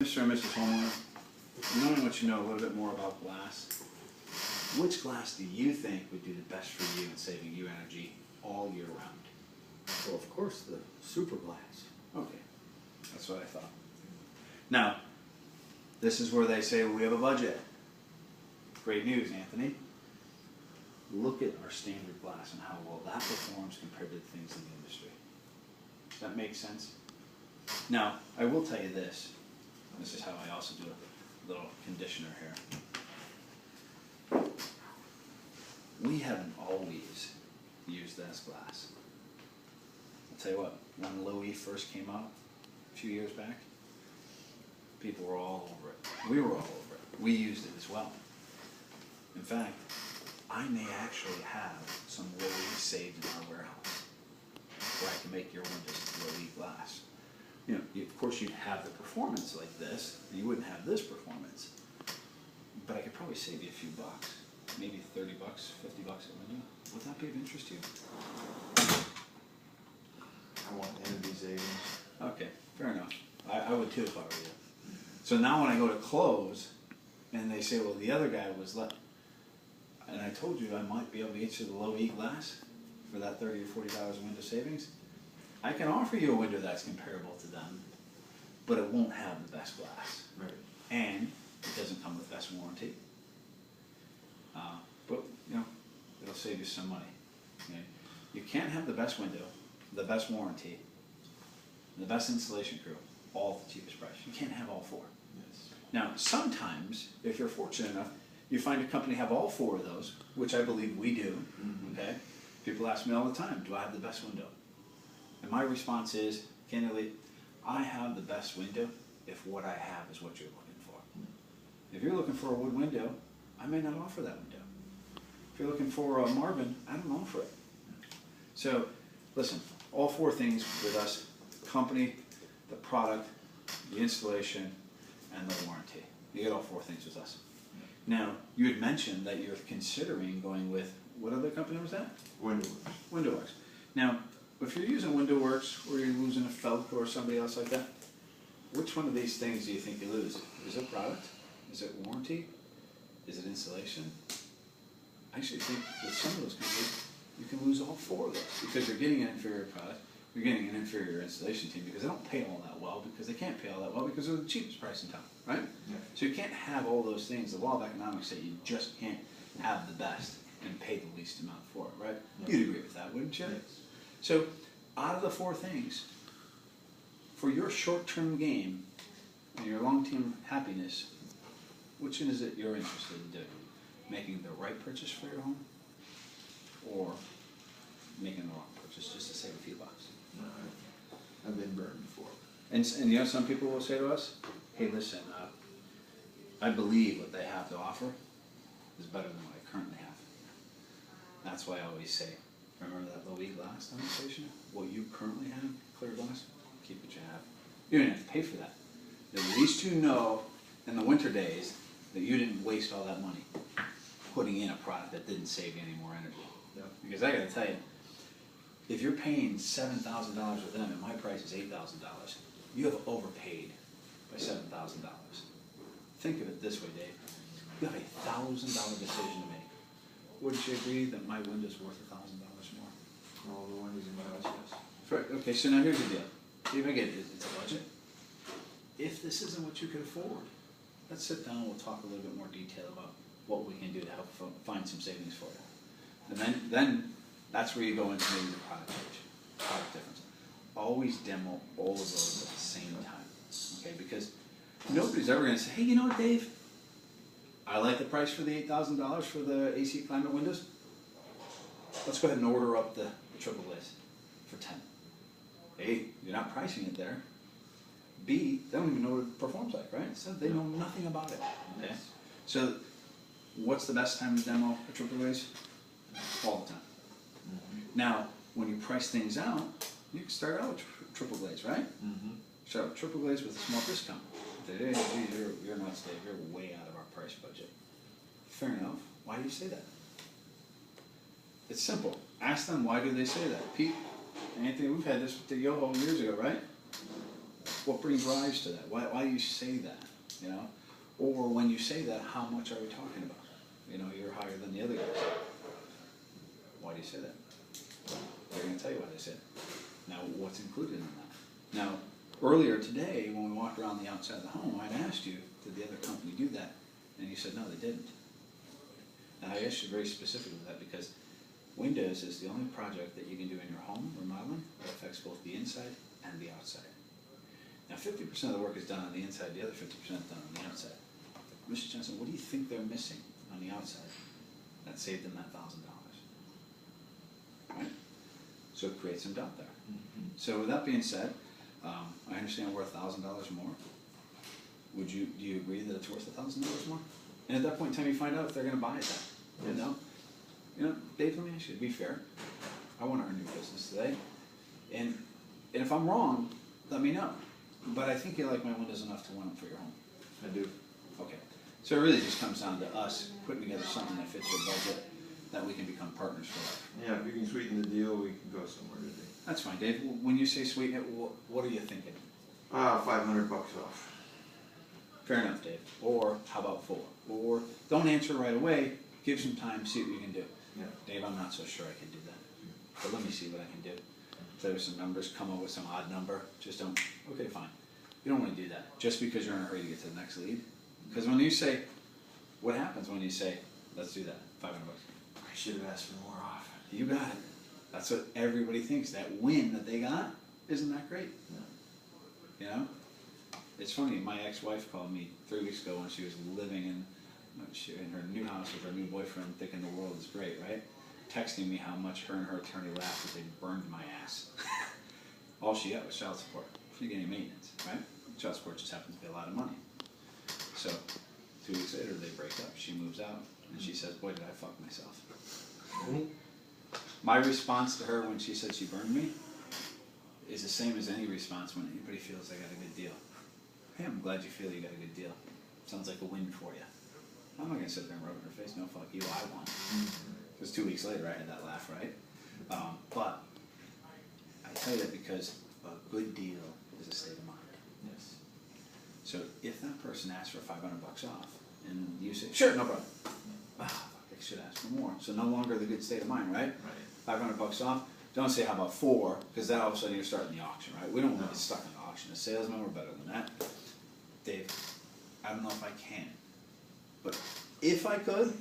Mr. and Mrs. Homeowner, knowing what you know a little bit more about glass, which glass do you think would do the best for you in saving you energy all year round? Well, of course, the super glass. Okay, that's what I thought. Now, this is where they say we have a budget. Great news, Anthony. Look at our standard glass and how well that performs compared to the things in the industry. Does that make sense? Now, I will tell you this. This is how I also do a little conditioner here. We haven't always used this glass. I'll tell you what, when Low-E first came out a few years back, people were all over it. We were all over it. We used it as well. In fact, I may actually have some Low-E saved in our warehouse where I can make your windows Low-E glass. You know, of course you'd have the performance like this, and you wouldn't have this performance. But I could probably save you a few bucks, maybe 30 bucks, 50 bucks a window. Would that be of interest to you? I want energy savings. Okay, fair enough. I would too if I were you. So now when I go to close, and they say, well, the other guy was left, and I told you I might be able to get you the Low-E glass for that $30 or $40 window savings, I can offer you a window that's comparable to them, but it won't have the best glass. Right. And it doesn't come with best warranty. But, you know, it'll save you some money. Okay? You can't have the best window, the best warranty, the best installation crew, all at the cheapest price. You can't have all four. Yes. Now, sometimes, if you're fortunate enough, you find a company have all four of those, which I believe we do. Okay? People ask me all the time, do I have the best window? And my response is, candidly, I have the best window if what I have is what you're looking for. If you're looking for a wood window, I may not offer that window. If you're looking for a Marvin, I don't offer it. So, listen, all four things with us: company, the product, the installation, and the warranty. You get all four things with us. Now, you had mentioned that you're considering going with, what other company was that? WindowWorks. WindowWorks. Now, if you're using WindowWorks or you're losing a Felk or somebody else like that, which one of these things do you think you lose? Is it product? Is it warranty? Is it installation? I actually think with some of those companies, you can lose all four of those because you're getting an inferior product, you're getting an inferior installation team because they don't pay all that well, because they can't pay all that well because they're the cheapest price in town, right? Yeah. So you can't have all those things. The law of economics say you just can't have the best and pay the least amount for it, right? Yeah. You'd agree with that, wouldn't you? Yes. So, out of the four things, for your short-term gain and your long-term happiness, which is it you're interested in doing? Making the right purchase for your home, or making the wrong purchase just to save a few bucks? No, I've been burned before. And you know, some people will say to us, hey, listen, I believe what they have to offer is better than what I currently have. That's why I always say, remember that Low-E glass demonstration? What you currently have, clear glass, keep what you have. You don't have to pay for that. At least you know in the winter days that you didn't waste all that money putting in a product that didn't save you any more energy. Yep. Because I gotta tell you, if you're paying $7,000 with them and my price is $8,000, you have overpaid by $7,000. Think of it this way, Dave. You have a $1,000 decision to make. Wouldn't you agree that my window's worth $1,000 more? All the windows in my house, yes. Right. Okay, so now here's the deal. Dave, I get it. It's a budget. If this isn't what you could afford, let's sit down and we'll talk a little bit more detail about what we can do to help find some savings for you. And then that's where you go into maybe the product difference. Always demo all of those at the same time, okay? Because nobody's ever going to say, hey, you know what, Dave? I like the price for the $8,000 for the AC climate windows. Let's go ahead and order up the triple glaze for 10. A, you're not pricing it there. B, they don't even know what it performs like, right? So they know nothing about it. Okay. So, what's the best time to demo a triple glaze? All the time. Now, when you price things out, you can start out with triple glaze, right? Start with triple glaze with a small discount. Hey, you're nuts, Dave. You're way out of our price budget. Fair enough. Why do you say that? It's simple. Ask them, why do they say that? Pete, Anthony, we've had this with the Yoho years ago, right? What brings rise to that? Why do you say that, you know? Or when you say that, how much are we talking about? You know, you're higher than the other guys. Why do you say that? They're gonna tell you why they say it. Now, what's included in that? Now, earlier today, when we walked around the outside of the home, I'd asked you, did the other company do that? And you said, no, they didn't. And I asked you very specifically that because windows is the only project that you can do in your home remodeling that affects both the inside and the outside. Now, 50% of the work is done on the inside, the other 50% is done on the outside. Mr. Johnson, what do you think they're missing on the outside that saved them that $1,000? Right? So it creates some doubt there. So with that being said, I understand we're $1,000 more. Do you agree that it's worth $1,000 more? And at that point in time, you find out if they're going to buy it then. Yes. You know, Dave, let me ask you, to be fair, I want to earn your business today. And if I'm wrong, let me know. But I think you like my windows enough to want them for your home. I do. Okay. So it really just comes down to us putting together something that fits your budget that we can become partners for. Yeah, if you can sweeten the deal, we can go somewhere today. That's fine, Dave. When you say sweeten it, what are you thinking? $500 off. Fair enough, Dave. Or how about 4? Or don't answer right away. Give some time, see what you can do. Yeah. Dave, I'm not so sure I can do that. But let me see what I can do. Play with some numbers, come up with some odd number. Just don't, okay, fine. You don't want to do that just because you're in a hurry to get to the next lead. Because when you say, what happens when you say, let's do that, $500? I should have asked for more off. You got it. That's what everybody thinks. That win that they got, isn't that great? No. You know? It's funny, my ex-wife called me 3 weeks ago when she was living in her new house with her new boyfriend, thinking the world is great, right? Texting me how much her and her attorney laughed that they burned my ass. All she got was child support. She didn't get any maintenance, right? Child support just happens to be a lot of money. So, 2 weeks later they break up, she moves out, and she says, boy, did I fuck myself. My response to her when she said she burned me is the same as any response when anybody feels they got a good deal. Hey, I'm glad you feel you got a good deal. Sounds like a win for you. I'm not going to sit there and rub it in her face. No, fuck you, I won. Because 2 weeks later I had that laugh, right? But I tell you that because a good deal is a state of mind. Yes. So if that person asks for $500 off, and you say, sure, no problem. Fuck, they should ask for more. So no longer the good state of mind, right? Right. $500 off. Don't say how about 4, because then all of a sudden you're starting the auction, right? We don't want to get stuck in the auction. As salesmen, we're better than that. Dave, I don't know if I can, but if I could,